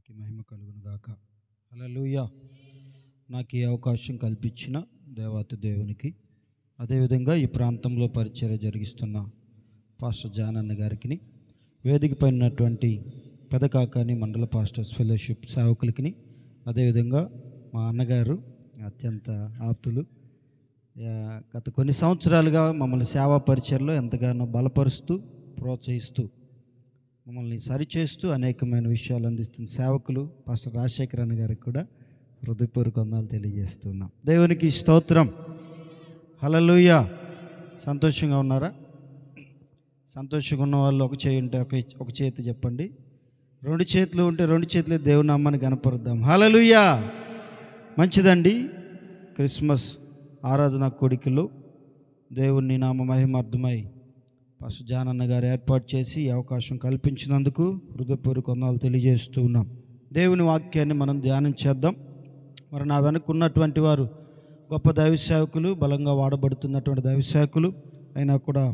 నామానికి మహిమ కలుగును గాక. హల్లెలూయా. నాకు ఈ అవకాశం కల్పించిన దేవాతి దేవునికి, అదేవిధంగా ఈ ప్రాంతంలో పరిచర్య జరిగిస్తున్న పాస్టర్ జానన్న గారికి, వేదిక పైన ఉన్నటువంటి పెదకాకాని మండల పాస్టర్స్ ఫెలోషిప్ సేవకులకి, అదేవిధంగా మా అన్నగారు అత్యంత ఆప్తులు, గత కొన్ని సంవత్సరాలుగా మమ్మల్ని సేవా పరిచర్యలో ఎంతగానో బలపరుస్తూ ప్రోత్సహిస్తూ మమ్మల్ని సరిచేస్తూ అనేకమైన విషయాలు అందిస్తున్న సేవకులు పాస్టర్ రాజశేఖర్ అన్న గారికి కూడా హృదయపూర్వక వందనాలు తెలియజేస్తున్నాం. దేవునికి స్తోత్రం. హల్లెలూయా. సంతోషంగా ఉన్నారా? సంతోషంగా ఉన్న వాళ్ళు ఒక చేయి ఉంటే ఒక చేతి చెప్పండి. రెండు చేతులు ఉంటే రెండు చేతులు దేవుని నామాన్ని కనపరుద్దాం. హల్లెలూయా. మంచిదండి. క్రిస్మస్ ఆరాధన కోడికలు దేవుని నామ మహిమార్థమై పాస్టర్ జానన్న గారు ఏర్పాటు చేసి ఈ అవకాశం కల్పించినందుకు హృదయపూర్వక వందనాలు తెలియజేస్తూ ఉన్నాం. దేవుని వాక్యాన్ని మనం ధ్యానం చేద్దాం. మరి నా వెనక ఉన్నటువంటి వారు గొప్ప దైవ సేవకులు, బలంగా వాడబడుతున్నటువంటి దైవ సేవకులు అయినా కూడా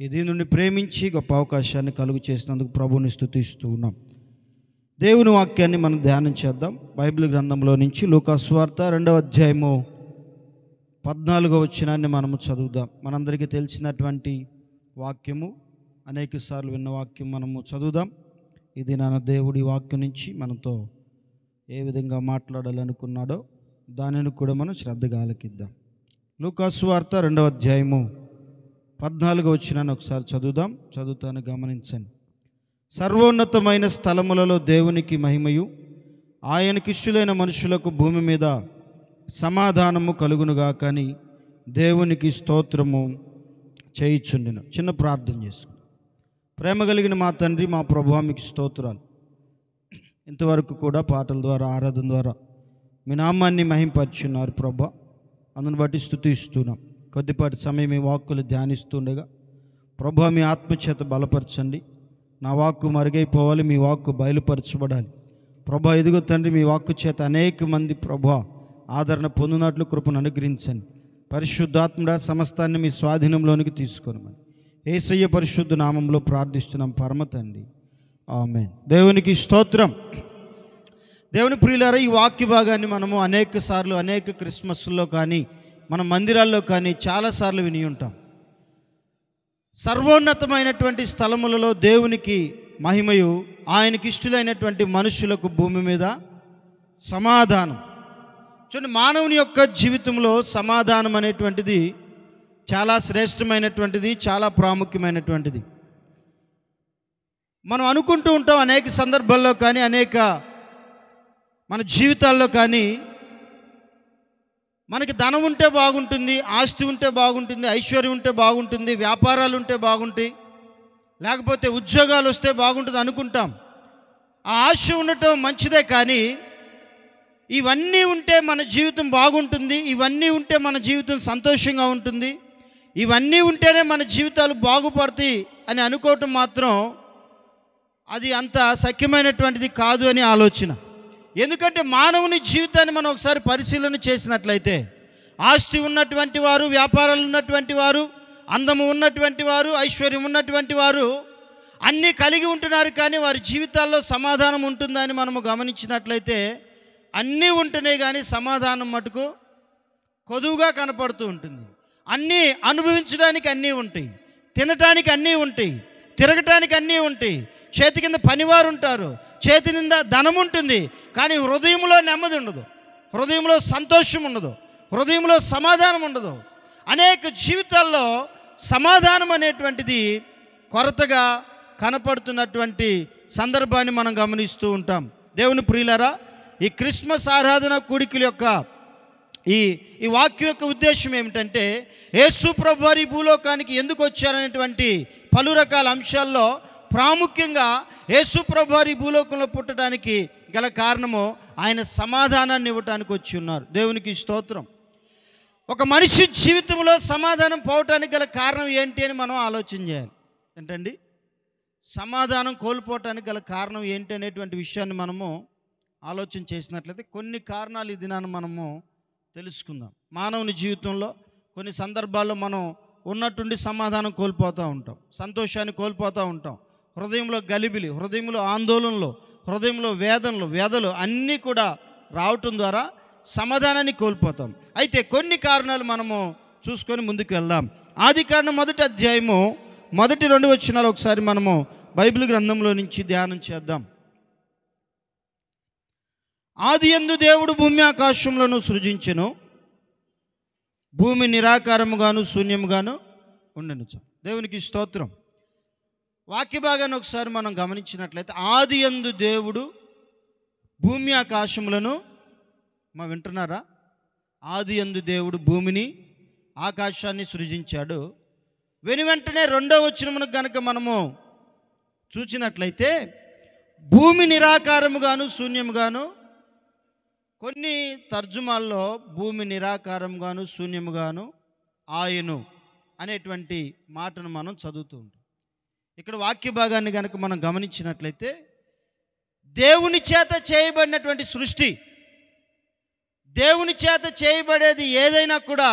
ఇది నుండి ప్రేమించి గొప్ప అవకాశాన్ని కలుగు చేసినందుకు ప్రభువుని స్తుతిస్తూ ఉన్నాం. దేవుని వాక్యాన్ని మనం ధ్యానం చేద్దాం. బైబిల్ గ్రంథంలో నుంచి లూకా సువార్త 2వ అధ్యాయము 14వ వచనాన్ని మనము చదువుదాం. మనందరికీ తెలిసినటువంటి వాక్యము, అనేక సార్లు విన్న వాక్యం మనము చదువుదాం. ఇది నా దేవుడి వాక్యం నుంచి మనతో ఏ విధంగా మాట్లాడాలనుకున్నాడో దానిని కూడా మనం శ్రద్ధగా ఆలకిద్దాం. లూకా సువార్త 2వ అధ్యాయము 14వ వచనాన్ని ఒకసారి చదువుదాం. చదువుతాను, గమనించండి. సర్వోన్నతమైన స్థలములలో దేవునికి మహిమయు, ఆయనకిష్టులైన మనుషులకు భూమి మీద సమాధానము కలుగునుగా కానీ దేవునికి స్తోత్రము చేయుచుండెను. చిన్న ప్రార్థన చేసుకుని. ప్రేమ కలిగిన మా తండ్రి, మా ప్రభువా, మీకు స్తోత్రాలు. ఇంతవరకు కూడా పాటల ద్వారా, ఆరాధన ద్వారా మీ నామాన్ని మహింపరుచున్నారు ప్రభా. అందుని బట్టి స్తుతిస్తున్నాం. కొద్దిపాటి సమయం మీ వాక్కులు ధ్యానిస్తుండగా ప్రభా మీ ఆత్మచేత బలపరచండి. నా వాక్కు మరుగైపోవాలి, మీ వాక్కు బయలుపరచబడాలి ప్రభా. ఎదుగు తండ్రి, మీ వాక్కు చేత అనేక మంది ప్రభా ఆదరణ పొందినట్లు కృపను అనుగ్రహించండి. పరిశుద్ధాత్ముడా, సమస్తాన్ని మీ స్వాధీనంలోనికి తీసుకోనమని యేసయ్య పరిశుద్ధ నామంలో ప్రార్థిస్తున్నాం పరమ తండ్రి, ఆమేన్. దేవునికి స్తోత్రం. దేవుని ప్రియులారా, ఈ వాక్య భాగాన్ని మనము అనేక సార్లు, అనేక క్రిస్మస్లో కానీ మన మందిరాల్లో కానీ చాలాసార్లు విని ఉంటాం. సర్వోన్నతమైనటువంటి స్థలములలో దేవునికి మహిమయు, ఆయనకి ఇష్టలైనటువంటి మనుషులకు భూమి మీద సమాధానం. చూడండి, మానవుని యొక్క జీవితంలో సమాధానం అనేటువంటిది చాలా శ్రేష్టమైనటువంటిది, చాలా ప్రాముఖ్యమైనటువంటిది. మనం అనుకుంటూ ఉంటాం అనేక సందర్భాల్లో కానీ, అనేక మన జీవితాల్లో కానీ, మనకి ధనం ఉంటే బాగుంటుంది, ఆస్తి ఉంటే బాగుంటుంది, ఐశ్వర్యం ఉంటే బాగుంటుంది, వ్యాపారాలు ఉంటే బాగుంటాయి, లేకపోతే ఉద్యోగాలు వస్తే బాగుంటుంది అనుకుంటాం. ఆ ఆశ ఉండటం మంచిదే, కానీ ఇవన్నీ ఉంటే మన జీవితం బాగుంటుంది, ఇవన్నీ ఉంటే మన జీవితం సంతోషంగా ఉంటుంది, ఇవన్నీ ఉంటేనే మన జీవితాలు బాగుపడతాయి అని అనుకోవటం మాత్రం అది అంత సఖ్యమైనటువంటిది కాదు అని ఆలోచన. ఎందుకంటే మానవుని జీవితాన్ని మనం ఒకసారి పరిశీలన చేసినట్లయితే, ఆస్తి ఉన్నటువంటి వారు, వ్యాపారాలు ఉన్నటువంటి వారు, అందము ఉన్నటువంటి వారు, ఐశ్వర్యం ఉన్నటువంటి వారు అన్నీ కలిగి ఉంటున్నారు, కానీ వారి జీవితాల్లో సమాధానం ఉంటుందని మనము గమనించినట్లయితే అన్నీ ఉంటున్నాయి, కానీ సమాధానం మటుకు కొదువుగా కనపడుతూ ఉంటుంది. అన్నీ అనుభవించడానికి అన్నీ ఉంటాయి, తినటానికి అన్నీ ఉంటాయి, తిరగటానికి అన్నీ ఉంటాయి, చేతి కింద పనివారు ఉంటారు, చేతి నింద ధనం ఉంటుంది, కానీ హృదయంలో నెమ్మది ఉండదు, హృదయంలో సంతోషం ఉండదు, హృదయంలో సమాధానం ఉండదు. అనేక జీవితాల్లో సమాధానం అనేటువంటిది కొరతగా కనపడుతున్నటువంటి సందర్భాన్ని మనం గమనిస్తూ ఉంటాం. దేవుని ప్రియులారా, ఈ క్రిస్మస్ ఆరాధన కూడికల యొక్క ఈ వాక్యం యొక్క ఉద్దేశం ఏమిటంటే, యేసు ప్రభువు వారి భూలోకానికి ఎందుకు వచ్చారనేటువంటి పలు రకాల అంశాల్లో ప్రాముఖ్యంగా యేసు ప్రభువు వారి భూలోకంలో పుట్టడానికి గల కారణము ఆయన సమాధానాన్ని ఇవ్వటానికి వచ్చి ఉన్నారు. దేవునికి స్తోత్రం. ఒక మనిషి జీవితంలో సమాధానం పోవటానికి గల కారణం ఏంటి అని మనం ఆలోచన చేయాలి. ఏంటండి, సమాధానం కోల్పోవటానికి గల కారణం ఏంటి అనేటువంటి విషయాన్ని మనము ఆలోచన చేసినట్లయితే కొన్ని కారణాలు ఈ దినాన్ని మనము తెలుసుకుందాం. మానవుని జీవితంలో కొన్ని సందర్భాల్లో మనం ఉన్నట్టుండి సమాధానం కోల్పోతూ ఉంటాం, సంతోషాన్ని కోల్పోతూ ఉంటాం, హృదయంలో గలిబిలి, హృదయంలో ఆందోళనలో, హృదయంలో వేదనలు అన్నీ కూడా రావటం ద్వారా సమాధానాన్ని కోల్పోతాం. అయితే కొన్ని కారణాలు మనము చూసుకొని ముందుకు వెళ్దాం. ఆదికాండం 1వ అధ్యాయము 1-2 వచనాలు ఒకసారి మనము బైబిల్ గ్రంథంలో నుంచి ధ్యానం చేద్దాం. ఆదియందు దేవుడు భూమి ఆకాశములను సృజించెను, భూమి నిరాకారముగాను శూన్యముగాను ఉండెను. దేవునికి స్తోత్రం. వాక్య భాగాన్ని ఒకసారి మనం గమనించినట్లయితే ఆదియందు దేవుడు భూమి ఆకాశములను, వింటున్నారా? ఆదియందు దేవుడు భూమిని ఆకాశాన్ని సృజించాడు. వెంటనే 2వ వచనమును గనుక మనము చూచినట్లయితే భూమి నిరాకారముగాను శూన్యముగాను, కొన్ని తర్జుమాల్లో భూమి నిరాకారంగాను శూన్యముగాను ఆయను అనేటువంటి మాటను మనం చదువుతూ ఉంటాం. ఇక్కడ వాక్య భాగాన్ని కనుక మనం గమనించినట్లయితే దేవుని చేత చేయబడినటువంటి సృష్టి, దేవుని చేత చేయబడేది ఏదైనా కూడా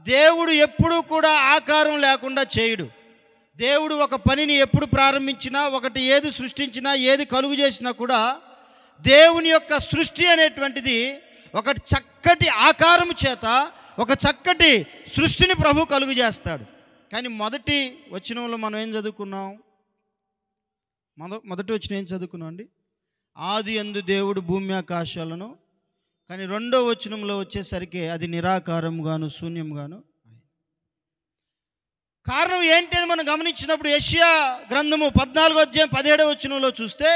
దేవుడు ఎప్పుడూ కూడా ఆకారం లేకుండా చేయడు. దేవుడు ఒక పనిని ఎప్పుడు ప్రారంభించినా, ఒకటి ఏది సృష్టించినా, ఏది కలుగు చేసినా కూడా దేవుని యొక్క సృష్టి అనేటువంటిది ఒక చక్కటి ఆకారము చేత ఒక చక్కటి సృష్టిని ప్రభు కలుగు చేస్తాడు. కానీ మొదటి వచనంలో మనం ఏం చదువుకున్నాం? మొదటి వచనం ఏం చదువుకున్నాం అండి? ఆదియందు దేవుడు భూమి ఆకాశాలను. కానీ 2వ వచనంలో వచ్చేసరికి అది నిరాకారముగాను శూన్యముగాను. కారణం ఏంటి అని మనం గమనించినప్పుడు యెషయా గ్రంథము 14వ అధ్యాయం 17వ వచనంలో చూస్తే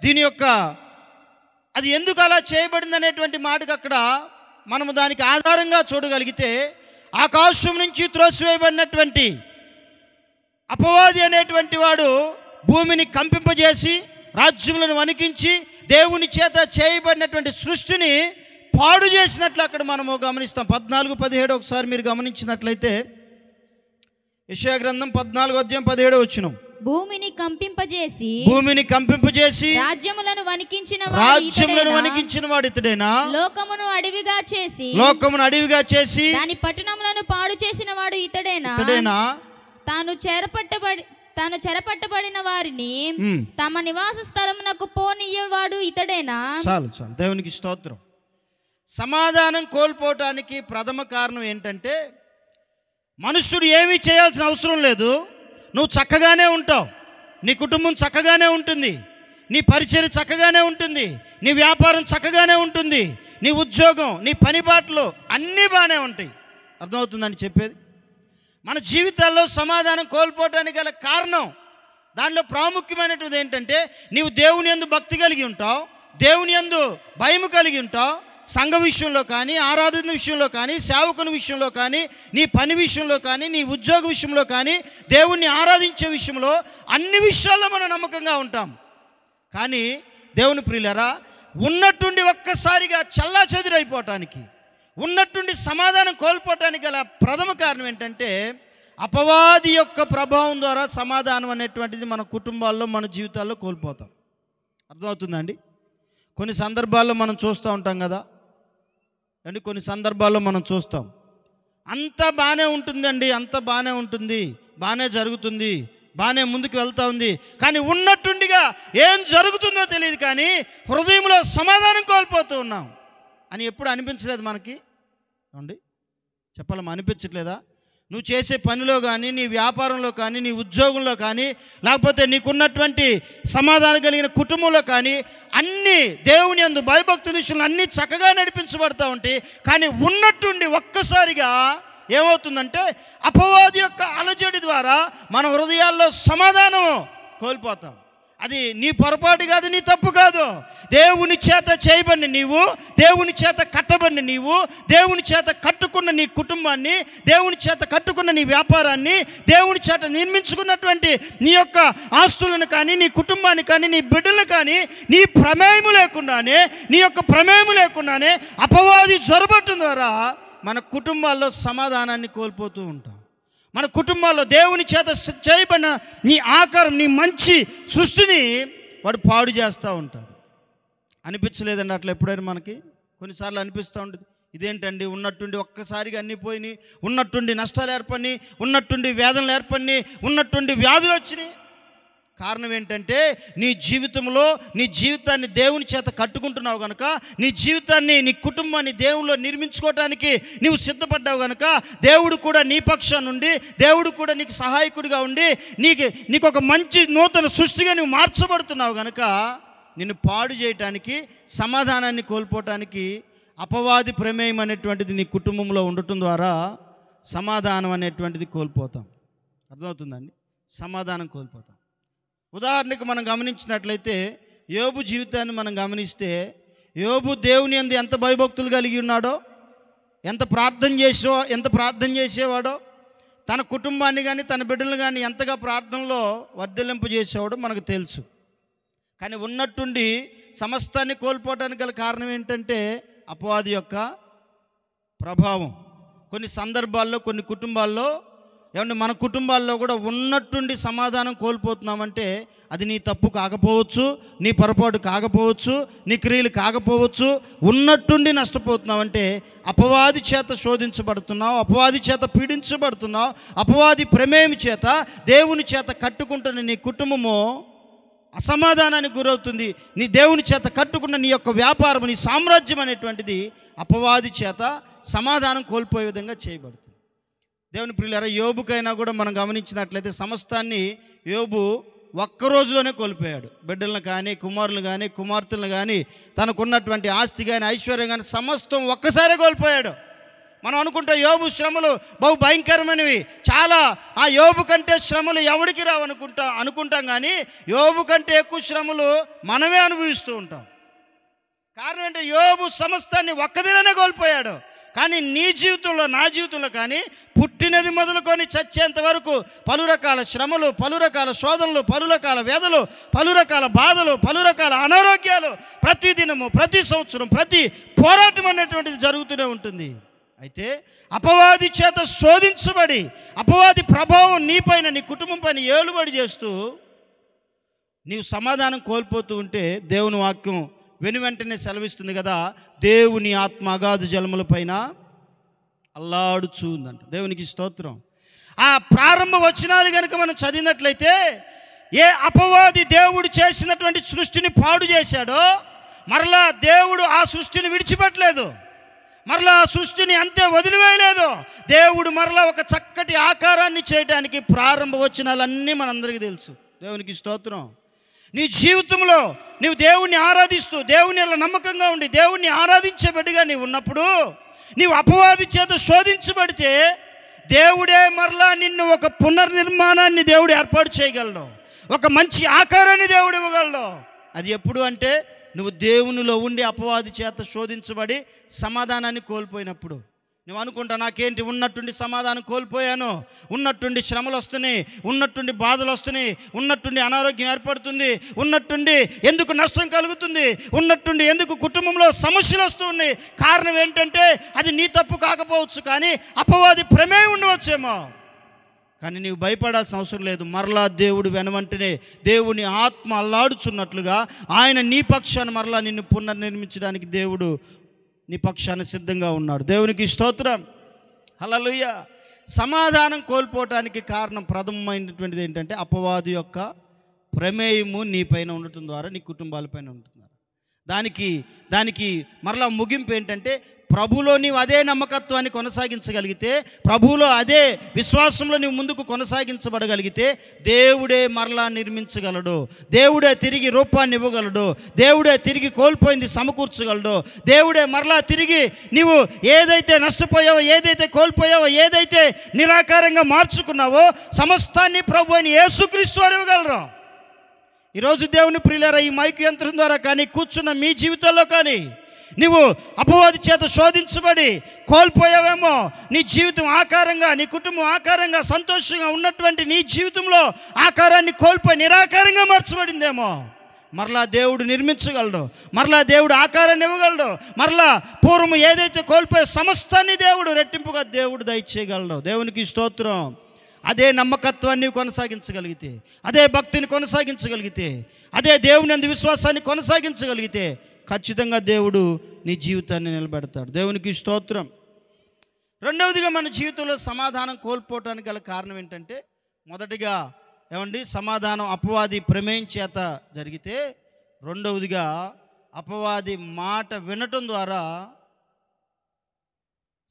దీని యొక్క అది ఎందుకు అలా చేయబడింది అనేటువంటి మాటకు అక్కడ మనము దానికి ఆధారంగా చూడగలిగితే, ఆకాశం నుంచి త్రోసివేయబడినటువంటి అపవాది అనేటువంటి వాడు భూమిని కంపింపజేసి రాజ్యములను వణికించి దేవుని చేత చేయబడినటువంటి సృష్టిని పాడు చేసినట్లు అక్కడ మనము గమనిస్తాం. 14-17 ఒకసారి మీరు గమనించినట్లయితే యెషయా గ్రంథం 14వ అధ్యాయం 17వ వచనం. భూమిని కంపింపజేసి రాజ్యములను వణికించిన వాడు ఇతడేనా? లోకమును అడవిగా చేసి దాని పట్టణములను పాడు చేసిన వాడు ఇతడేనా? తాను చెరపట్టబడిన వారిని తమ నివాస స్థలమునకు పోనీయవాడు ఇతడేనా? చాలు. దేవునికి స్తోత్రం. సమాధానం కోల్పోవటానికి ప్రథమ కారణం ఏంటంటే, మనుష్యుడు ఏమీ చేయాల్సిన అవసరం లేదు. నువ్వు చక్కగానే ఉంటావు, నీ కుటుంబం చక్కగానే ఉంటుంది, నీ పరిచర్య చక్కగానే ఉంటుంది, నీ వ్యాపారం చక్కగానే ఉంటుంది, నీ ఉద్యోగం, నీ పనిబాట్లు అన్నీ బాగానే ఉంటాయి. అర్థమవుతుందని చెప్పేది. మన జీవితాల్లో సమాధానం కోల్పోవటానికి గల కారణం, దానిలో ప్రాముఖ్యమైనటువంటిది ఏంటంటే, నీవు దేవుని యందు భక్తి కలిగి ఉంటావు, దేవుని యందు భయము కలిగి ఉంటావు. సంఘ విషయంలో కానీ, ఆరాధన విషయంలో కానీ, సేవకుని విషయంలో కానీ, నీ పని విషయంలో కానీ, నీ ఉద్యోగ విషయంలో కానీ, దేవుణ్ణి ఆరాధించే విషయంలో అన్ని విషయాల్లో మనం నమ్మకంగా ఉంటాం. కానీ దేవుని ప్రియులారా, ఉన్నట్టుండి ఒక్కసారిగా చల్లాచెదురైపోవటానికి, ఉన్నట్టుండి సమాధానం కోల్పోవటానికి గల ప్రథమ కారణం ఏంటంటే, అపవాది యొక్క ప్రభావం ద్వారా సమాధానం అనేటువంటిది మన కుటుంబాల్లో, మన జీవితాల్లో కోల్పోతాం. అర్థమవుతుందండి? కొన్ని సందర్భాల్లో మనం చూస్తూ ఉంటాం కదా అండి, కొన్ని సందర్భాల్లో మనం చూస్తాం, అంతా బాగానే ఉంటుందండి, అంతా బాగానే ఉంటుంది, బాగానే జరుగుతుంది, బాగానే ముందుకు వెళ్తూ ఉంది, కానీ ఉన్నట్టుండిగా ఏం జరుగుతుందో తెలియదు, కానీ హృదయంలో సమాధానం కోల్పోతూ ఉన్నాం అని ఎప్పుడు అనిపించలేదు మనకి? అండి చెప్పాలమ్మా, అనిపించట్లేదా? నువ్వు చేసే పనిలో కానీ, నీ వ్యాపారంలో కానీ, నీ ఉద్యోగంలో కానీ, లేకపోతే నీకున్నటువంటి సమాధానం కలిగిన కుటుంబంలో కానీ, అన్నీ దేవుని యందు భయభక్తుల విషయంలో అన్నీ చక్కగా నడిపించబడతా ఉంటాయి. కానీ ఉన్నట్టుండి ఒక్కసారిగా ఏమవుతుందంటే, అపవాది యొక్క అలజడి ద్వారా మన హృదయాల్లో సమాధానం కోల్పోతాం. అది నీ పొరపాటు కాదు, నీ తప్పు కాదు. దేవుని చేత చేయబడిన నీవు, దేవుని చేత కట్టబడిన నీవు, దేవుని చేత కట్టుకున్న నీ కుటుంబాన్ని, దేవుని చేత కట్టుకున్న నీ వ్యాపారాన్ని, దేవుని చేత నిర్మించుకున్నటువంటి నీ యొక్క ఆస్తులను కానీ, నీ కుటుంబాన్ని కానీ, నీ బిడ్డలు కానీ, నీ ప్రమేయము లేకుండానే అపవాది జొరబట్టం ద్వారా మన కుటుంబాల్లో సమాధానాన్ని కోల్పోతూ ఉంటాం. మన కుటుంబాల్లో దేవుని చేత చేయబడిన నీ ఆకారం, నీ మంచి సృష్టిని వాడు పాడు చేస్తూ ఉంటాడు. అనిపించలేదండి అట్లా ఎప్పుడైనా? మనకి కొన్నిసార్లు అనిపిస్తూ ఉంటుంది, ఇదేంటండి ఉన్నట్టుండి ఒక్కసారిగా అన్నీ పోయినాయి, ఉన్నట్టుండి నష్టాలు ఏర్పడినాయి, ఉన్నట్టుండి వేదనలు ఏర్పడినాయి, ఉన్నట్టుండి వ్యాధులు వచ్చినాయి. కారణం ఏంటంటే నీ జీవితాన్ని దేవుని చేత కట్టుకుంటున్నావు కనుక, నీ జీవితాన్ని, నీ కుటుంబాన్ని దేవునిలో నిర్మించుకోవడానికి నీవు సిద్ధపడ్డావు కనుక, దేవుడు కూడా నీ పక్షాన నుండి, దేవుడు కూడా నీకు సహాయకుడిగా ఉండి నీకు ఒక మంచి నూతన సృష్టిగా నువ్వు మార్చబడుతున్నావు కనుక, నిన్ను పాడు చేయటానికి, సమాధానాన్ని కోల్పోవటానికి అపవాది ప్రమేయం అనేటువంటిది నీ కుటుంబంలో ఉండటం ద్వారా సమాధానం అనేటువంటిది కోల్పోతాం. అర్థమవుతుందండి? సమాధానం కోల్పోతాం. ఉదాహరణకు మనం గమనించినట్లయితే యోబు జీవితాన్ని మనం గమనిస్తే, యోబు దేవుని యందు ఎంత భయభక్తులు కలిగి ఉన్నాడో, ఎంత ప్రార్థన చేసేవాడో, తన కుటుంబాన్ని కానీ తన బిడ్డలు కానీ ఎంతగా ప్రార్థనలో వర్ధిల్లింపు చేసేవాడో మనకు తెలుసు. కానీ ఉన్నట్టుండి సమస్తాన్ని కోల్పోవడానికి గల కారణం ఏంటంటే అపవాది యొక్క ప్రభావం. కొన్ని సందర్భాల్లో, కొన్ని కుటుంబాల్లో, ఏమంటే మన కుటుంబాల్లో కూడా ఉన్నట్టుండి సమాధానం కోల్పోతున్నామంటే అది నీ తప్పు కాకపోవచ్చు, నీ పొరపాటు కాకపోవచ్చు, నీ క్రియలు కాకపోవచ్చు. ఉన్నట్టుండి నష్టపోతున్నావంటే అపవాది చేత శోధించబడుతున్నావు, అపవాది చేత పీడించబడుతున్నావు, అపవాది ప్రమేయం చేత, దేవుని చేత కట్టుకుంటున్న నీ కుటుంబము అసమాధానానికి గురవుతుంది. నీ దేవుని చేత కట్టుకున్న నీ యొక్క వ్యాపారం, నీ సామ్రాజ్యం అనేటువంటిది అపవాది చేత సమాధానం కోల్పోయే విధంగా చేయబడుతుంది. దేవుని ప్రియులారా, యోబుకైనా కూడా మనం గమనించినట్లయితే సమస్తాన్ని యోబు ఒక్కరోజులోనే కోల్పోయాడు. బిడ్డలను కానీ, కుమారులు కానీ, కుమార్తెలను కానీ, తనకున్నటువంటి ఆస్తి కానీ, ఐశ్వర్యం కానీ సమస్తం ఒక్కసారే కోల్పోయాడు. మనం అనుకుంటే యోబు శ్రమలు బహు భయంకరమైనవి, చాలా, ఆ యోబు కంటే శ్రమలు ఎవడికి రావు అనుకుంటాం కానీ యోబు కంటే ఎక్కువ శ్రమలు మనమే అనుభవిస్తూ ఉంటాం. కారణం అంటే యోబు సమస్తాన్ని ఒక్కదిననే కోల్పోయాడు. కానీ నీ జీవితంలో, నా జీవితంలో కానీ పుట్టినది మొదలుకొని చచ్చేంత వరకు పలు రకాల శ్రమలు, పలు రకాల శోధనలు, పలు రకాల వేదలు, పలు రకాల బాధలు, పలు రకాల అనారోగ్యాలు ప్రతి దినము, ప్రతి సంవత్సరం, ప్రతి పోరాటం అనేటువంటిది జరుగుతూనే ఉంటుంది. అయితే అపవాది చేత శోధించబడి, అపవాది ప్రభావం నీపైన, నీ కుటుంబం పైన ఏలుబడి చేస్తూ నీవు సమాధానం కోల్పోతూ ఉంటే దేవుని వాక్యం వెనువెంటనే సెలవిస్తుంది కదా, దేవుని ఆత్మ అగాధ జలముల పైన అల్లాడుచూ ఉందంట. దేవునికి స్తోత్రం. ఆ ప్రారంభ వచనాలు కనుక మనం చదివినట్లయితే, ఏ అపవాది దేవుడు చేసినటువంటి సృష్టిని పాడు చేశాడో, మరలా దేవుడు ఆ సృష్టిని విడిచిపెట్టలేదు, మరలా ఆ సృష్టిని అంతే వదిలివేయలేదు. దేవుడు మరలా ఒక చక్కటి ఆకారాన్ని చేయడానికి ప్రారంభ వచనాలన్నీ మనందరికీ తెలుసు. దేవునికి స్తోత్రం. నీ జీవితంలో నీవు దేవుణ్ణి ఆరాధిస్తూ, దేవుని అలా నమ్మకంగా ఉండి దేవుణ్ణి ఆరాధించే బిడ్డగా నీవు ఉన్నప్పుడు, నీవు అపవాది చేత శోధించబడితే దేవుడే మరలా నిన్ను ఒక పునర్నిర్మాణాన్ని దేవుడు ఏర్పాటు చేయగలడు, ఒక మంచి ఆకారాన్ని దేవుడు ఇవ్వగలడు. అది ఎప్పుడు అంటే నువ్వు దేవునిలో ఉండి అపవాది చేత శోధించబడి సమాధానాన్ని కోల్పోయినప్పుడు. నువ్వు అనుకుంటా, నాకేంటి, ఉన్నట్టుండి సమాధానం కోల్పోయాను, ఉన్నట్టుండి శ్రమలు వస్తున్నాయి, ఉన్నట్టుండి బాధలు వస్తున్నాయి, ఉన్నట్టుండి అనారోగ్యం ఏర్పడుతుంది, ఉన్నట్టుండి ఎందుకు నష్టం కలుగుతుంది, ఉన్నట్టుండి ఎందుకు కుటుంబంలో సమస్యలు వస్తూ ఉన్నాయి. కారణం ఏంటంటే అది నీ తప్పు కాకపోవచ్చు, కానీ అపవాది ప్రమేయం ఉండవచ్చేమో. కానీ నీవు భయపడాల్సిన అవసరం లేదు. మరలా దేవుడు వెనువెంటనే దేవుని ఆత్మ అల్లాడుచున్నట్లుగా ఆయన నీ పక్షాన్ని మరలా నిన్ను పునర్నిర్మించడానికి దేవుడు నీ పక్షాన్ని సిద్ధంగా ఉన్నాడు. దేవునికి స్తోత్రం. హల్లెలూయా. సమాధానం కోల్పోవటానికి కారణం ప్రథమమైనటువంటిది ఏంటంటే అపవాది యొక్క ప్రమేయము నీ పైన ఉండటం ద్వారా, నీ కుటుంబాలపైన ఉండటం ద్వారా. దానికి మరలా ముగింపు ఏంటంటే, ప్రభులో నీవు అదే నమ్మకత్వాన్ని కొనసాగించగలిగితే, ప్రభువులో అదే విశ్వాసంలో నీవు ముందుకు కొనసాగించబడగలిగితే దేవుడే మరలా నిర్మించగలడు, దేవుడే తిరిగి రూపాన్ని ఇవ్వగలడు, దేవుడే తిరిగి కోల్పోయింది సమకూర్చగలడు, దేవుడే మరలా తిరిగి నీవు ఏదైతే నష్టపోయావో, ఏదైతే కోల్పోయావో, ఏదైతే నిరాకారంగా మార్చుకున్నావో సమస్తాన్ని ప్రభు అయిన యేసుక్రీస్తు వారు ఇవ్వగలరు. ఈరోజు దేవుని ప్రియులారా, ఈ మైక్ యంత్రం ద్వారా కానీ, కూర్చున్న మీ జీవితంలో కానీ నీవు అపవాది చేత శోధించబడి కోల్పోయావేమో, నీ జీవితం ఆకారంగా, నీ కుటుంబం ఆకారంగా సంతోషంగా ఉన్నటువంటి నీ జీవితంలో ఆకారాన్ని కోల్పోయి నిరాకారంగా మార్చబడిందేమో, మరలా దేవుడు నిర్మించగలడు, మరలా దేవుడు ఆకారాన్ని ఇవ్వగలడు, మరలా పూర్వం ఏదైతే కోల్పోయే సమస్తాన్ని దేవుడు రెట్టింపుగా దేవుడు దయచేయగలడు. దేవునికి స్తోత్రం. అదే నమ్మకత్వాన్ని కొనసాగించగలిగితే, అదే భక్తిని కొనసాగించగలిగితే, అదే దేవుని యందు విశ్వాసాన్ని కొనసాగించగలిగితే ఖచ్చితంగా దేవుడు నీ జీవితాన్ని నిలబెడతాడు. దేవునికి స్తోత్రం. రెండవదిగా మన జీవితంలో సమాధానం కోల్పోవటానికి గల కారణం ఏంటంటే, మొదటిగా ఏమండి సమాధానం అపవాది ప్రమేయం చేత జరిగితే, రెండవదిగా అపవాది మాట వినటం ద్వారా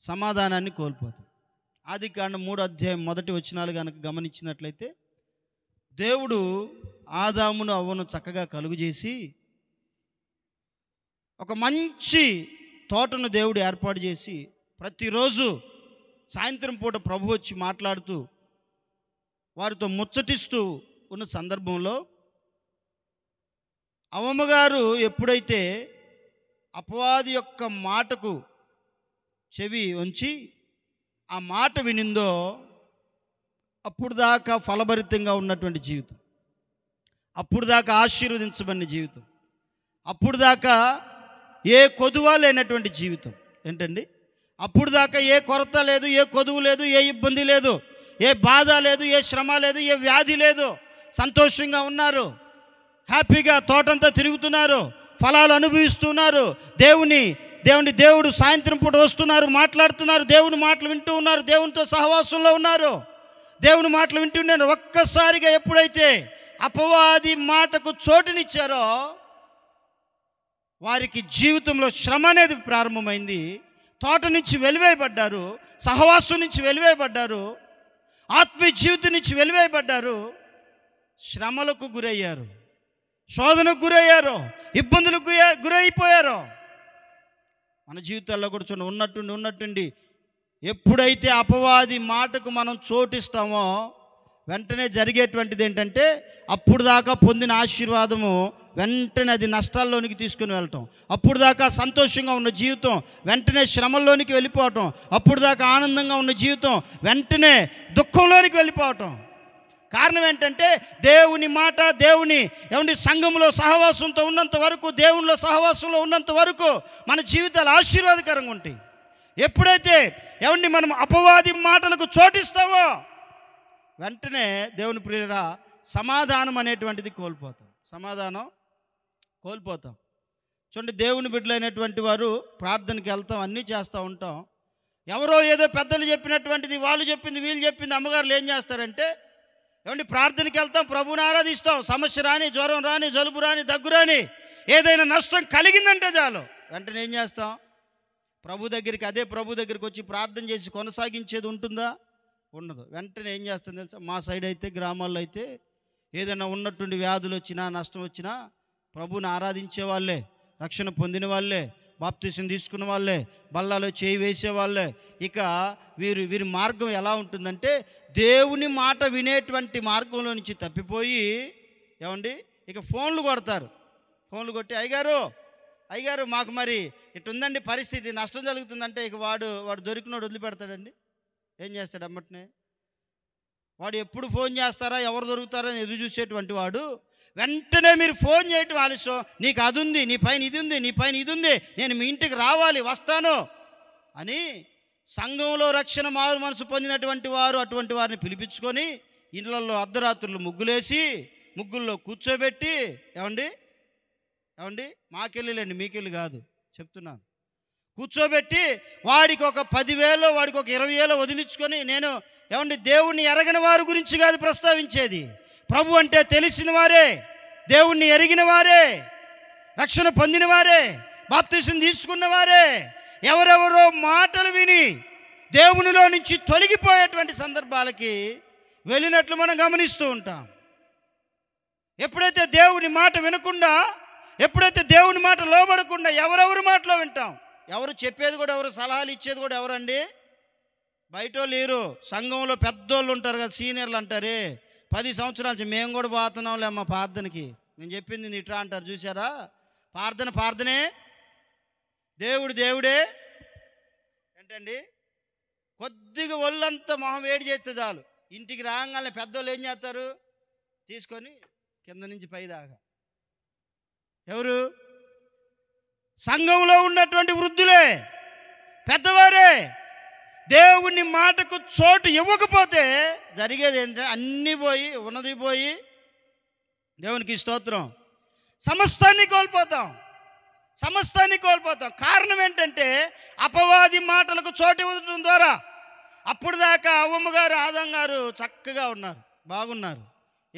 సమాధానాన్ని కోల్పోతాం. ఆదికాండం 3 మొదటి వచనాలు కనుక గమనించినట్లయితే, దేవుడు ఆదామును అవ్వను చక్కగా కలుగజేసి ఒక మంచి తోటను దేవుడు ఏర్పాటు చేసి ప్రతిరోజు సాయంత్రం పూట ప్రభు వచ్చి మాట్లాడుతూ వారితో ముచ్చటిస్తూ ఉన్న సందర్భంలో అవ్వమ్మగారు ఎప్పుడైతే అపవాది యొక్క మాటకు చెవి ఉంచి ఆ మాట వినిందో, అప్పుడు దాకా ఫలభరితంగా ఉన్నటువంటి జీవితం, అప్పుడు దాకా ఆశీర్వదించబడిన జీవితం, అప్పుడు దాకా ఏ కొదువ లేనటువంటి జీవితం ఏంటండి, అప్పుడు దాకా ఏ కొరత లేదు, ఏ కొదువు లేదు, ఏ ఇబ్బంది లేదు, ఏ బాధ లేదు, ఏ శ్రమ లేదు, ఏ వ్యాధి లేదు, సంతోషంగా ఉన్నారు, హ్యాపీగా తోటంతా తిరుగుతున్నారు, ఫలాలు అనుభవిస్తున్నారు, దేవుడు సాయంత్రం పూట వస్తున్నారు, మాట్లాడుతున్నారు, దేవుని మాటలు వింటూ ఉన్నారు, దేవునితో సహవాసంలో ఉన్నారు, దేవుని మాటలు వింటున్నారు. ఒక్కసారిగా ఎప్పుడైతే అపవాది మాటకు చోటునిచ్చారో వారికి జీవితంలో శ్రమ అనేది ప్రారంభమైంది. తోట నుంచి వెలివేయబడ్డారు, సహవాసం నుంచి వెలివేయబడ్డారు, ఆత్మీయ జీవితం నుంచి వెలివేయబడ్డారు, శ్రమలకు గురయ్యారు, శోధనకు గురయ్యారు, ఇబ్బందులకు గురైపోయారు. మన జీవితాల్లో కూడా చూడండి, ఉన్నట్టుండి ఎప్పుడైతే అపవాది మాటకు మనం చోటిస్తామో వెంటనే జరిగేటువంటిది ఏంటంటే, అప్పుడు దాకా పొందిన ఆశీర్వాదము వెంటనే అది నష్టాల్లోనికి తీసుకుని వెళ్ళటం, అప్పుడు దాకా సంతోషంగా ఉన్న జీవితం వెంటనే శ్రమల్లోనికి వెళ్ళిపోవటం, అప్పుడు దాకా ఆనందంగా ఉన్న జీవితం వెంటనే దుఃఖంలోనికి వెళ్ళిపోవటం. కారణం ఏంటంటే, దేవుని మాట, ఏమండి సంఘంలో సహవాసంతో ఉన్నంత వరకు, దేవునిలో సహవాసంలో ఉన్నంత వరకు మన జీవితాలు ఆశీర్వాదకరంగా ఉంటాయి. ఎప్పుడైతే ఏమండి మనం అపవాది మాటలకు చోటిస్తామో వెంటనే దేవుని ప్రియులరా సమాధానం అనేటువంటిది కోల్పోతాం. చూడండి, దేవుని బిడ్డలైనటువంటి వారు ప్రార్థనకి వెళ్తాం, అన్నీ చేస్తూ ఉంటాం. ఎవరో ఏదో పెద్దలు చెప్పినటువంటిది, వాళ్ళు చెప్పింది, వీళ్ళు చెప్పింది, అమ్మగారులు ఏం చేస్తారంటే, ఏమండి ప్రార్థనకి వెళ్తాం, ప్రభువుని ఆరాధిస్తాం, సమస్య రాని, జ్వరం రాని, జలుబు రాని, దగ్గు రాని, ఏదైనా నష్టం కలిగిందంటే చాలు వెంటనే ఏం చేస్తాం, ప్రభు దగ్గరికి వచ్చి ప్రార్థన చేసి కొనసాగించేది ఉంటుందా? ఉండదు. వెంటనే ఏం చేస్తుంది తెలుసా, మా సైడ్ అయితే, గ్రామాల్లో అయితే ఏదైనా ఉన్నటువంటి వ్యాధులు వచ్చినా, నష్టం వచ్చినా ప్రభువుని ఆరాధించే వాళ్ళే, రక్షణ పొందిన వాళ్ళే, బాప్తిసం తీసుకున్న వాళ్ళే, బల్లాలో చేయి వేసేవాళ్ళే. ఇక వీరి మార్గం ఎలా ఉంటుందంటే, దేవుని మాట వినేటువంటి మార్గంలో నుంచి తప్పిపోయి ఏమండి ఇక ఫోన్లు కొట్టి, అయ్యగారు మాకు మరి ఇటుందండి పరిస్థితి, నష్టం జరుగుతుందంటే, ఇక వాడు దొరికినోడు వదిలిపెడతాడండి? ఏం చేస్తాడు? అమ్మటనే వాడు ఎప్పుడు ఫోన్ చేస్తారా, ఎవరు దొరుకుతారో అని ఎదురు చూసేటువంటి వాడు వెంటనే మీరు ఫోన్ చేయటం ఆలస్యం, నీకు అది ఉంది, నీ పైన ఇది ఉంది, నీ పైన ఇది ఉంది, నేను మీ ఇంటికి రావాలి, వస్తాను అని సంఘంలో రక్షణ మారు మనసు పొందినటువంటి వారు అటువంటి వారిని పిలిపించుకొని ఇళ్లలో అర్ధరాత్రులు ముగ్గులేసి ముగ్గుల్లో కూర్చోబెట్టి, ఏమండి మాకెళ్ళిలేండి, మీకెళ్ళి కాదు చెప్తున్నాను, కూర్చోబెట్టి వాడికి ఒక 10,000 వాడికి ఒక 20,000 వదిలించుకొని, నేను దేవుణ్ణి ఎరగని వారి గురించి కాదు ప్రస్తావించేది, ప్రభు అంటే తెలిసిన వారే, దేవుణ్ణి ఎరిగిన వారే, రక్షణ పొందిన వారే, బాప్తిసం తీసుకున్న వారే, ఎవరెవరో మాటలు విని దేవునిలో నుంచి తొలగిపోయేటువంటి సందర్భాలకి వెళ్ళినట్లు మనం గమనిస్తూ ఉంటాం. ఎప్పుడైతే దేవుని మాట వినకుండా, ఎప్పుడైతే దేవుని మాట లోబడకుండా ఎవరెవరి మాటలో వింటాం, ఎవరు చెప్పేది కూడా, ఎవరు సలహాలు ఇచ్చేది కూడా ఎవరండి? బయట లేరు. సంఘంలో పెద్దోళ్ళు ఉంటారు కదా, సీనియర్లు అంటారే, 10 సంవత్సరాల నుంచి మేము కూడా పోతున్నాంలే అమ్మ ప్రార్థనకి, నేను చెప్పింది నీట్రా అంటారు. చూసారా, ప్రార్థనే, దేవుడే ఏంటండి, కొద్దిగా ఒళ్ళంతా మొహం వేడి చేస్తే చాలు, ఇంటికి రాగానే పెద్దోళ్ళు ఏం చేస్తారు, తీసుకొని కింద నుంచి పై దాకా, ఎవరు? సంఘంలో ఉన్నటువంటి వృద్ధులే, పెద్దవారే. దేవుని మాటకు చోటు ఇవ్వకపోతే జరిగేది ఏంటంటే, అన్నీ పోయి, ఉన్నది పోయి, దేవునికి స్తోత్రం, సమస్తాన్ని కోల్పోతాం. కారణం ఏంటంటే, అపవాది మాటలకు చోటు ఇవ్వడం ద్వారా. అప్పుడు దాకా అవ్వమ్మ గారు, ఆదం గారు చక్కగా ఉన్నారు, బాగున్నారు.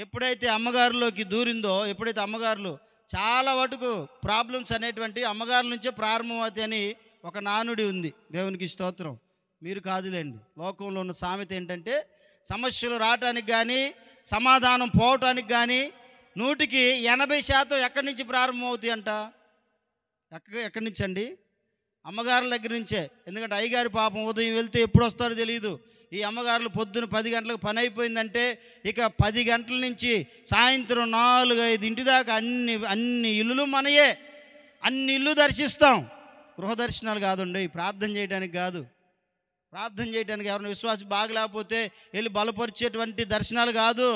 ఎప్పుడైతే అమ్మగారిలోకి దూరిందో, ఎప్పుడైతే అమ్మగారులు చాలా వరకు ప్రాబ్లమ్స్ అనేటువంటి అమ్మగారుల నుంచే ప్రారంభమవుతాయి అని ఒక నానుడి ఉంది. దేవునికి స్తోత్రం. మీరు కాదులేండి. లోకంలో ఉన్న సామెత ఏంటంటే, సమస్యలు రావటానికి కానీ సమాధానం పోవటానికి కానీ 100కి 80% ఎక్కడి నుంచి ప్రారంభమవుతాయి అంట? ఎక్కడి నుంచి అండి? అమ్మగారుల దగ్గర నుంచే. ఎందుకంటే అయ్యగారి పాపం ఉదయం వెళ్తే ఎప్పుడు వస్తారో తెలియదు. ఈ అమ్మగారులు పొద్దున 10 గంటలకు పని అయిపోయిందంటే ఇక 10 గంటల నుంచి సాయంత్రం 4-5 దాకా అన్ని ఇల్లులు మనయే. అన్ని ఇల్లు దర్శిస్తాం. గృహ దర్శనాలు కాదండి, ప్రార్థన చేయడానికి కాదు. ప్రార్థన చేయడానికి ఎవరైనా విశ్వాసం బాగలేకపోతే వెళ్ళి బలపరిచేటువంటి దర్శనాలు కాదు.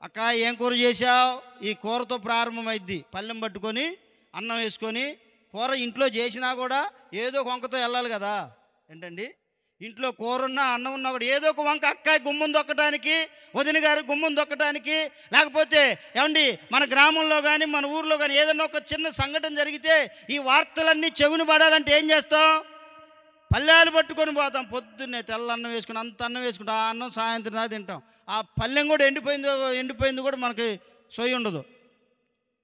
అక్క ఏం కూర చేశావు? ఈ కూరతో ప్రారంభమైద్ది. పళ్ళెం పట్టుకొని అన్నం వేసుకొని, కూర ఇంట్లో చేసినా కూడా ఏదో ఒక వంకతో వెళ్ళాలి కదా. ఏంటండి, ఇంట్లో కూర ఉన్నా అన్నం ఉన్నా కూడా ఏదో ఒక వంక, అక్కాయి గుమ్మం దొక్కటానికి, వదిన గారి గుమ్మం దొక్కటానికి, లేకపోతే ఏమండి మన గ్రామంలో కానీ మన ఊర్లో కానీ ఏదైనా ఒక చిన్న సంఘటన జరిగితే ఈ వార్తలన్నీ చెవిని పడాలంటే ఏం చేస్తాం? పల్లెలు పట్టుకొని పోతాం. పొద్దున్నే తెల్ల అన్నం వేసుకుని అంత అన్నం వేసుకుంటాం. ఆ అన్నం సాయంత్రం దాకా తింటాం. ఆ పల్లెం కూడా ఎండిపోయింది కూడా మనకి సొయ్యి ఉండదు.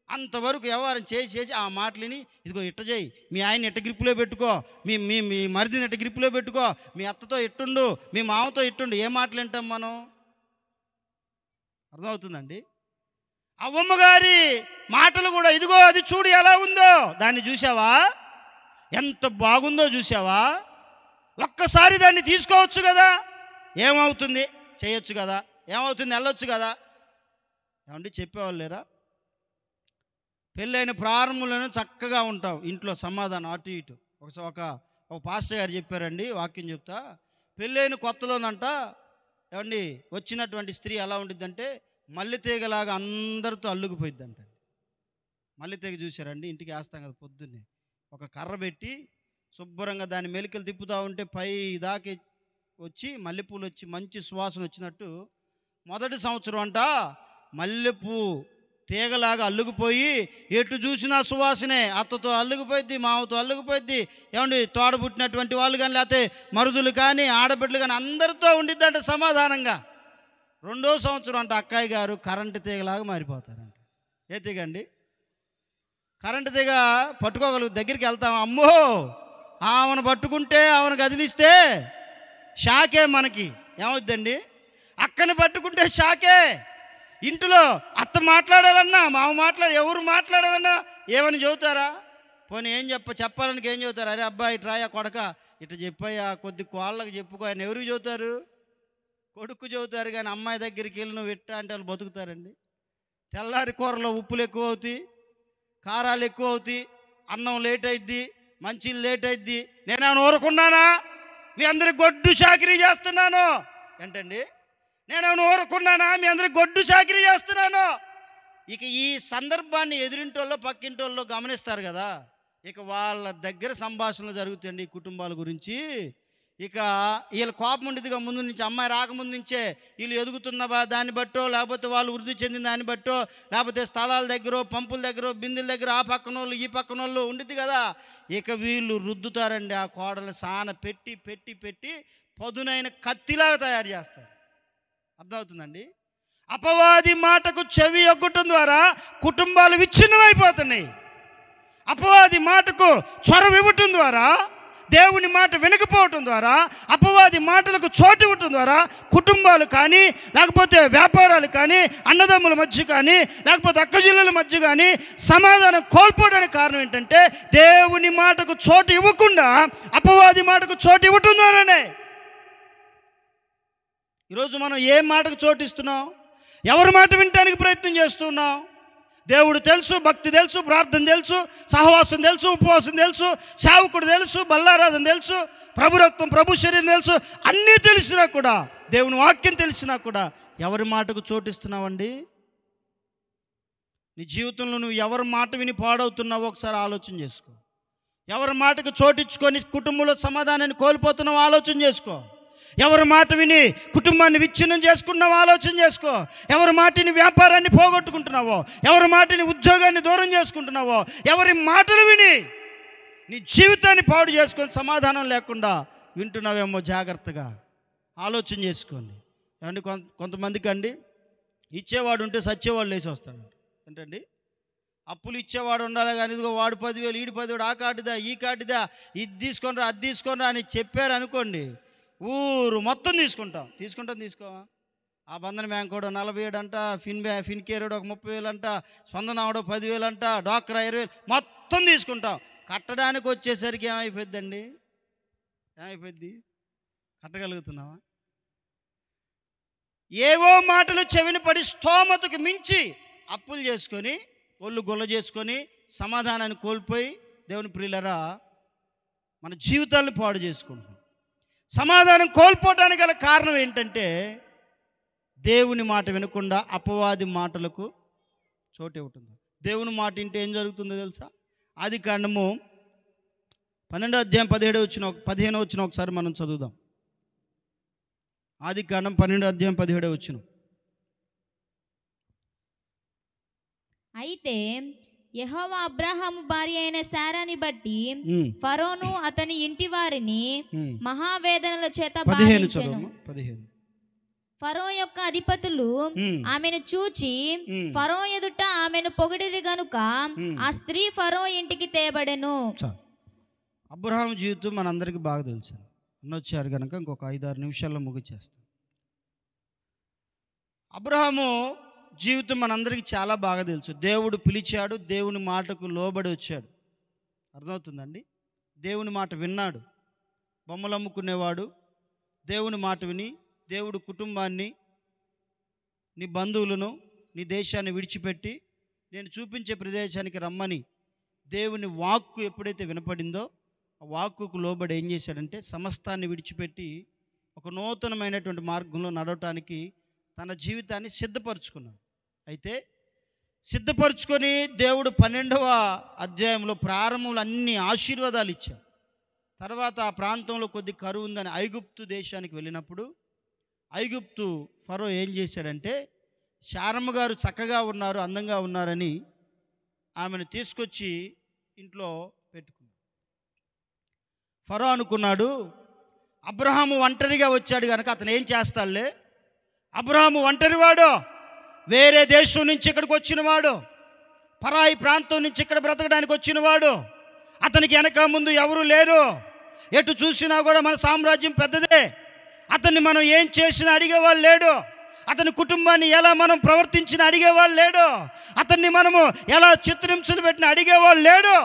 అంతవరకు వ్యవహారం చేసి ఆ మాటలని, ఇదిగో ఇట్ట చేయి, మీ ఆయన ఇట్ట గ్రిప్పులో పెట్టుకో, మీ మరిదిని ఇట్ట గ్రిప్పులో పెట్టుకో, మీ అత్తతో ఇట్టుండు, మీ మామతో ఇట్టుండు. ఏ మాటలు వింటాం మనం? అర్థమవుతుందండి? అవ్వమ్మగారి మాటలు కూడా, ఇదిగో అది చూడు ఎలా ఉందో, దాన్ని చూసావా? ఎంత బాగుందో చూసావా? ఒక్కసారి దాన్ని తీసుకోవచ్చు కదా. ఏమవుతుంది? చేయొచ్చు కదా. ఏమవుతుంది? వెళ్ళొచ్చు కదా. ఏమండి చెప్పేవాళ్ళు లేరా? పెళ్ళైన ప్రారంభంలోనే చక్కగా ఉంటాం ఇంట్లో, సమాధానం అటు ఇటు. ఒక పాస్టర్ గారు చెప్పారండి, వాక్యం చెప్తా. పెళ్ళైన కొత్తలోనంట ఏమండి వచ్చినటువంటి స్త్రీ ఎలా ఉంటుందంటే మల్లెతీగలాగా అందరితో అల్లుకుపోయిద్దంట. మల్లెతీగ చూసారండి? ఇంటికి వేస్తాం కదా పొద్దున్నే, ఒక కర్ర పెట్టి శుభ్రంగా దాని మెలికలు తిప్పుతూ ఉంటే పై దాకా వచ్చి మల్లెపూలు వచ్చి మంచి సువాసన వచ్చినట్టు మొదటి సంవత్సరం అంట మల్లెపూ తీగలాగా అల్లుకుపోయి ఎటు చూసినా సువాసనే. అత్తతో అల్లుకుపోయిద్ది, మామతో అల్లుకుపోయిద్ది, ఏమండి తోడబుట్టినటువంటి వాళ్ళు కానీ లేకపోతే మరుదులు కానీ ఆడబిడ్డలు కానీ అందరితో ఉండిద్దంట సమాధానంగా. 2వ సంవత్సరం అంట అక్కయ్య గారు కరెంటు తీగలాగా మారిపోతారంట. ఏ తీగ అండి? కరెంటు తీగ పట్టుకోగలుగు, దగ్గరికి వెళ్తాం, అమ్మో ఆమెను పట్టుకుంటే ఆమెను కదిలిస్తే షాకే మనకి. ఏమవుద్దండి? అక్కని పట్టుకుంటే షాకే. ఇంట్లో అత్త మాట్లాడాలన్నా మామ ఎవరు మాట్లాడాలన్నా ఏమని చెబుతారా? పోనీ ఏం చెప్పాలని ఏం చెబుతారు? అరే అబ్బాయి ఇటు రాయా కొడక, ఇటు చెప్పయ్యా, కొద్ది కోళ్ళకి చెప్పుకో అని ఎవరికి చెబుతారు? కొడుకు చెబుతారు. కానీ అమ్మాయి దగ్గరికి వెళ్ళి నువ్వు ఇట్టా అంటే వాళ్ళు బతుకుతారండి. తెల్లారి కూరలో ఉప్పులు ఎక్కువ అవుతాయి, కారాలు ఎక్కువ అవుతాయి, అన్నం లేట్ అయిద్ది, మంచిలు లేట్ అయిద్ది. నేనేమైనా ఊరుకున్నానా? మీ అందరికి గొడ్డు చాకిరీ చేస్తున్నాను. ఏంటండి? నేనేమైనా ఊరుకున్నానా? మీ అందరికి గొడ్డు చాకిరీ చేస్తున్నాను. ఇక ఈ సందర్భాన్ని ఎదురింటోళ్ళు పక్కింటోళ్ళు గమనిస్తారు కదా. ఇక వాళ్ళ దగ్గర సంభాషణలు జరుగుతాయండి ఈ కుటుంబాల గురించి. ఇక వీళ్ళ కోపం ఉండేదిగా ముందు నుంచి, అమ్మాయి రాకముందు నుంచే. వీళ్ళు ఎదుగుతున్న దాన్ని బట్టో, లేకపోతే వాళ్ళు వృద్ధి చెందిన దాన్ని బట్టో, లేకపోతే స్థలాల దగ్గర, పంపుల దగ్గర, బిందెల దగ్గర ఆ పక్కన వాళ్ళు ఈ పక్కన వాళ్ళు ఉండిద్ది కదా. ఇక వీళ్ళు రుద్దుతారండి ఆ కోడలు సాన పెట్టి పెట్టి పెట్టి పదునైన కత్తిలాగా తయారు చేస్తారు. అర్థమవుతుందండి? అపవాది మాటకు చెవి ఒగ్గటం ద్వారా కుటుంబాలు విచ్ఛిన్నమైపోతున్నాయి. అపవాది మాటకు చొరవ ఇవ్వటం ద్వారా, దేవుని మాట వినకపోవటం ద్వారా, అపవాది మాటలకు చోటు ఇవ్వటం ద్వారా కుటుంబాలు కానీ, లేకపోతే వ్యాపారాలు కానీ, అన్నదమ్ముల మధ్య కానీ, లేకపోతే అక్కజిల్లల మధ్య కానీ సమాధానం కోల్పోవడానికి కారణం ఏంటంటే దేవుని మాటకు చోటు ఇవ్వకుండా అపవాది మాటకు చోటు ఇవ్వటం ద్వారానే. ఈరోజు మనం ఏ మాటకు చోటు ఇస్తున్నాం? ఎవరి మాట వినటానికి ప్రయత్నం చేస్తున్నాం? దేవుడు తెలుసు, భక్తి తెలుసు, ప్రార్థన తెలుసు, సహవాసం తెలుసు, ఉపవాసం తెలుసు, సేవకుడు తెలుసు, బల్లారాధన తెలుసు, ప్రభు రక్తం, ప్రభు శరీరం తెలుసు, అన్నీ తెలిసినా కూడా, దేవుని వాక్యం తెలిసినా కూడా ఎవరి మాటకు చోటిస్తున్నావండి? నీ జీవితంలో నువ్వు ఎవరి మాట విని పాడవుతున్నావో ఒకసారి ఆలోచన చేసుకో. ఎవరి మాటకు చోటించుకొని కుటుంబంలో సమాధానాన్ని కోల్పోతున్నావో ఆలోచన చేసుకో. ఎవరి మాట విని కుటుంబాన్ని విచ్ఛిన్నం చేసుకున్నావో ఆలోచన చేసుకో. ఎవరి మాటని వ్యాపారాన్ని పోగొట్టుకుంటున్నావో, ఎవరి మాటని ఉద్యోగాన్ని దూరం చేసుకుంటున్నావో, ఎవరి మాటలు విని నీ జీవితాన్ని పాడు చేసుకొని సమాధానం లేకుండా వింటున్నావేమో జాగ్రత్తగా ఆలోచన చేసుకోండి. ఏమండి కొంతమందికి అండి ఇచ్చేవాడు ఉంటే సచ్చేవాడు లేచి వస్తాడంట. ఏంటండి, అప్పులు ఇచ్చేవాడు ఉండాలి కానీ ఇదిగో వాడు 10,000 ఈడు 10,000 ఆ కార్డుదా ఈ కార్డుదా ఇది తీసుకొనిరా అది తీసుకొనిరా అని చెప్పారు అనుకోండి, ఊరు మొత్తం తీసుకుంటాం తీసుకోవా. ఆ బంధన బ్యాంక్ కూడా 47 అంట, ఫిన్కేర్ ఒక 30,000 అంట, స్పందన ఆవిడ 10,000 అంట, డాక్రా 20,000 మొత్తం తీసుకుంటాం. కట్టడానికి వచ్చేసరికి ఏమైపోద్దండి? ఏమైపోద్ది? కట్టగలుగుతున్నావా? ఏవో మాటలు చెవిని పడి స్తోమతకు మించి అప్పులు చేసుకొని ఒళ్ళు గొల్ల చేసుకొని సమాధానాన్ని కోల్పోయి దేవుని ప్రియులరా మన జీవితాలను పాడు చేసుకుంటున్నాం. సమాధానం కోల్పోవడానికి గల కారణం ఏంటంటే దేవుని మాట వినకుండా అపవాది మాటలకు చోటు ఇవ్వటం. దేవుని మాట వింటే ఏం జరుగుతుందో తెలుసా? ఆదికాండము 12వ అధ్యాయం 15వ వచనం ఒకసారి మనం చదువుదాం. ఆదికాండం 12వ అధ్యాయం 17వ వచనం. అయితే యెహోవా అబ్రహాము భార్య అయిన శారాని బట్టి ఫరోను అతని ఇంటి వారిని మహావేదనల చేత బాధించెను. ఫరో యొక్క అధిపతులు ఆమెను చూచి ఫరో ఎదుట ఆమెను పొగిడిరి గనుక ఆ స్త్రీ ఫరో ఇంటికి తేబడెను. అబ్రహాము జీవితం మనందరికీ బాగా తెలుసు. అన్నొచ్చారు కనుక ఇంకొక 5-6 నిమిషాల్లో ముగిచేస్తాం. అబ్రహాము జీవితం మనందరికీ చాలా బాగా తెలుసు. దేవుడు పిలిచాడు, దేవుని మాటకు లోబడి వచ్చాడు. అర్థమవుతుందండి? దేవుని మాట విన్నాడు. బొమ్మలు అమ్ముకునేవాడు దేవుని మాట విని దేవుడు కుటుంబాన్ని, నీ బంధువులను, నీ దేశాన్ని విడిచిపెట్టి నేను చూపించే ప్రదేశానికి రమ్మని దేవుని వాక్కు ఎప్పుడైతే వినపడిందో ఆ వాక్కుకు లోబడి ఏం చేశాడంటే సమస్తాన్ని విడిచిపెట్టి ఒక నూతనమైనటువంటి మార్గంలో నడవటానికి తన జీవితాన్ని సిద్ధపరచుకున్నాడు. అయితే సిద్ధపరచుకొని దేవుడు 12వ అధ్యాయంలో ప్రారంభంలో అన్ని ఆశీర్వాదాలు ఇచ్చాడు. తర్వాత ఆ ప్రాంతంలో కొద్ది కరువు ఉందని ఐగుప్తు దేశానికి వెళ్ళినప్పుడు ఐగుప్తు ఫరో ఏం చేశాడంటే శారమ్మ గారు చక్కగా ఉన్నారు, అందంగా ఉన్నారని ఆమెను తీసుకొచ్చి ఇంట్లో పెట్టుకున్నాడు. ఫరో అనుకున్నాడు అబ్రహాము ఒంటరిగా వచ్చాడు కనుక అతను ఏం చేస్తాడులే, అబ్రహాము ఒంటరివాడు, వేరే దేశం నుంచి ఇక్కడికి వచ్చినవాడు, పరాయి ప్రాంతం నుంచి ఇక్కడ బ్రతకడానికి వచ్చినవాడు, అతనికి వెనక ముందు ఎవరు లేరు, ఎటు చూసినా కూడా మన సామ్రాజ్యం పెద్దదే, అతన్ని మనం ఏం చేసినా అడిగేవాళ్ళు లేడు, అతని కుటుంబాన్ని ఎలా మనం ప్రవర్తించినా అడిగేవాళ్ళు లేడు, అతన్ని మనము ఎలా చిత్రహింసలు పెట్టినా అడిగేవాళ్ళు లేడు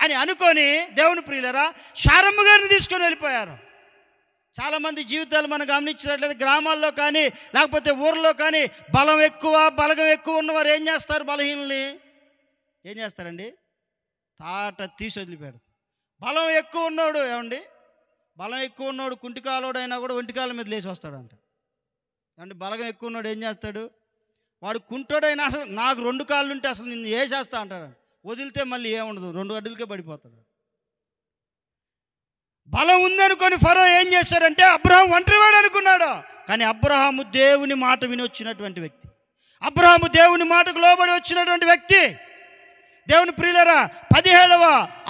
అని అనుకొని దేవుని ప్రియులరా శారమ్మ గారిని తీసుకొని వెళ్ళిపోయారు. చాలామంది జీవితాలు మనం గమనించినట్లయితే గ్రామాల్లో కానీ లేకపోతే ఊర్లో కానీ బలం ఎక్కువ బలగం ఎక్కువ ఉన్నవారు ఏం చేస్తారు? బలహీనల్ని ఏం చేస్తారండి? తాట తీసి వదిలిపెడతారు. బలం ఎక్కువ ఉన్నాడు ఏమండి, బలం ఎక్కువ ఉన్నాడు కుంటికాలోడైనా కూడా ఒంటికాల మీద లేచి వస్తాడంట. ఏమండి, బలగం ఎక్కువ ఉన్నాడు ఏం చేస్తాడు? వాడు కుంటోడైనా అసలు నాకు 2 కాళ్ళు ఉంటే అసలు నిన్ను ఏ చేస్తా అంటాడు. వదిలితే మళ్ళీ ఏముండదు, 2 అడ్డులకే పడిపోతాడు. బలం ఉందనుకొని ఫరో ఏం చేశాడంటే అబ్రహాం ఒంటరివాడు అనుకున్నాడు. కానీ అబ్రహాము దేవుని మాట విని వచ్చినటువంటి వ్యక్తి, అబ్రహాము దేవుని మాటకు లోబడి వచ్చినటువంటి వ్యక్తి. దేవుని ప్రియులరా 17వ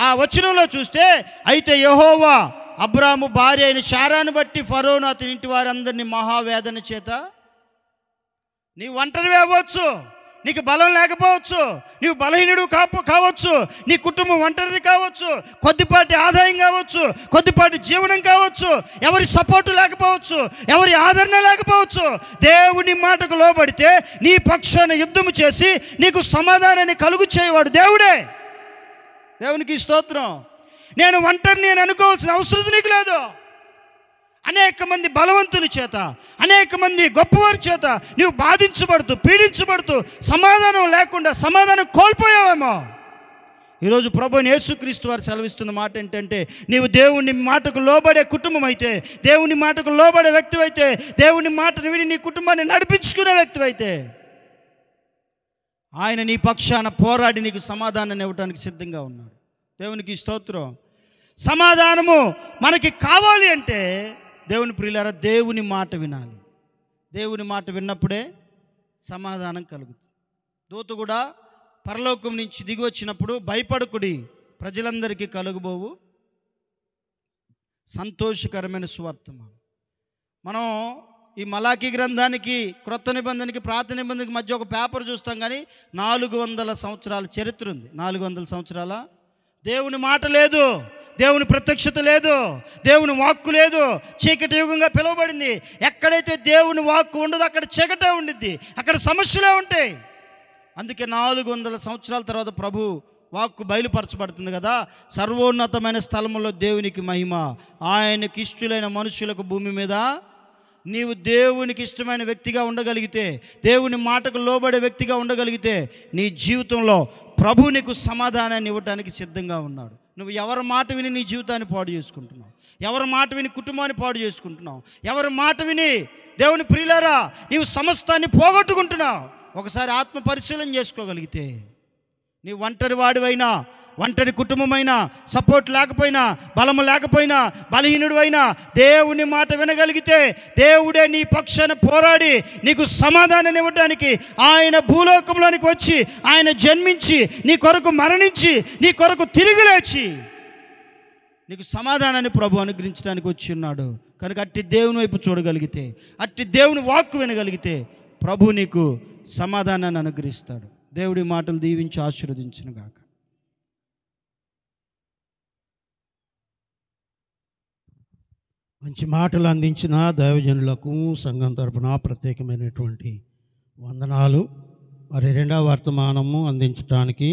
ఆ వచనంలో చూస్తే అయితే యెహోవా అబ్రాము భార్య అయిన శారాను బట్టి ఫరోను అతని ఇంటి వారందరినీ మహావేదన చేత, నీ ఒంటరివే అవ్వచ్చు, నీకు బలం లేకపోవచ్చు, నీవు బలహీనుడు కావచ్చు, నీ కుటుంబం ఒంటరిది కావచ్చు, కొద్దిపాటి ఆదాయం కావచ్చు, కొద్దిపాటి జీవనం కావచ్చు, ఎవరి సపోర్టు లేకపోవచ్చు, ఎవరి ఆదరణ లేకపోవచ్చు, దేవుని మాటకు లోబడితే నీ పక్షాన యుద్ధము చేసి నీకు సమాధానాన్ని కలుగు చేయవాడు దేవుడే. దేవునికి స్తోత్రం. నేను ఒంటరిని అని అనుకోవాల్సిన అవసరం నీకు లేదు. అనేక మంది బలవంతుల చేత, అనేక మంది గొప్పవారి చేత నీవు బాధించబడుతూ పీడించబడుతూ సమాధానం లేకుండా సమాధానం కోల్పోయావేమో. ఈరోజు ప్రభువైన యేసుక్రీస్తు వారు సెలవిస్తున్న మాట ఏంటంటే నీవు దేవుని మాటకు లోబడే కుటుంబం అయితే, దేవుని మాటకు లోబడే వ్యక్తి అయితే, దేవుని మాటను విని నీ కుటుంబాన్ని నడిపించుకునే వ్యక్తి అయితే ఆయన నీ పక్షాన పోరాడి నీకు సమాధానాన్ని ఇవ్వడానికి సిద్ధంగా ఉన్నాడు. దేవునికి స్తోత్రం. సమాధానము మనకి కావాలి అంటే దేవుని ప్రియులారా దేవుని మాట వినాలి. దేవుని మాట విన్నప్పుడే సమాధానం కలుగుతుంది. దూత కూడా పరలోకం నుంచి దిగి వచ్చినప్పుడు భయపడకుడి, ప్రజలందరికీ కలుగుబోవు సంతోషకరమైన సువార్త. మనం ఈ మలాకీ గ్రంథానికి క్రొత్త నిబంధనకి పాత నిబంధనకి మధ్య ఒక పేపర్ చూస్తాం, కానీ 400 సంవత్సరాల చరిత్ర ఉంది. 400 సంవత్సరాల దేవుని మాట లేదు, దేవుని ప్రత్యక్షత లేదు, దేవుని వాక్కు లేదు. చీకటి యుగంగా పిలువబడింది. ఎక్కడైతే దేవుని వాక్కు ఉండదో అక్కడ చీకటే ఉండిద్ది, అక్కడ సమస్యలే ఉంటాయి. అందుకే 400 సంవత్సరాల తర్వాత ప్రభు వాక్కు బయలుపరచబడుతుంది కదా. సర్వోన్నతమైన స్థలములో దేవునికి మహిమ, ఆయనకి ఇష్టలైన మనుషులకు భూమి మీద. నీవు దేవునికి ఇష్టమైన వ్యక్తిగా ఉండగలిగితే, దేవుని మాటకు లోబడే వ్యక్తిగా ఉండగలిగితే, నీ జీవితంలో ప్రభు నీకు సమాధానాన్ని ఇవ్వడానికి సిద్ధంగా ఉన్నాడు. నువ్వు ఎవరి మాట విని నీ జీవితాన్ని పాడు చేసుకుంటున్నావు, ఎవరి మాట విని కుటుంబాన్ని పాడు చేసుకుంటున్నావు, ఎవరి మాట విని దేవుని ప్రియులారా నీవు సమస్తాన్ని పోగొట్టుకుంటున్నావు. ఒకసారి ఆత్మ పరిశీలన చేసుకోగలిగితే, నీ ఒంటరి వాడివైనా, ఒంటరి కుటుంబమైనా, సపోర్ట్ లేకపోయినా, బలము లేకపోయినా, బలహీనుడు అయినా, దేవుని మాట వినగలిగితే దేవుడే నీ పక్షాన పోరాడి నీకు సమాధానాన్ని ఇవ్వడానికి ఆయన భూలోకంలోనికి వచ్చి, ఆయన జన్మించి నీ కొరకు మరణించి నీ కొరకు తిరిగి లేచి నీకు సమాధానాన్ని ప్రభు అనుగ్రహించడానికి వచ్చి ఉన్నాడు. కనుక అట్టి దేవుని వైపు చూడగలిగితే, అట్టి దేవుని వాక్కు వినగలిగితే ప్రభు నీకు సమాధానాన్ని అనుగ్రహిస్తాడు. దేవుడి మాటలు దీవించి ఆశీర్వదించునుగాక. మంచి మాటలు అందించిన దైవజనులకు సంఘం తరపున ప్రత్యేకమైనటువంటి వందనాలు. మరి రెండవ వర్తమానము అందించడానికి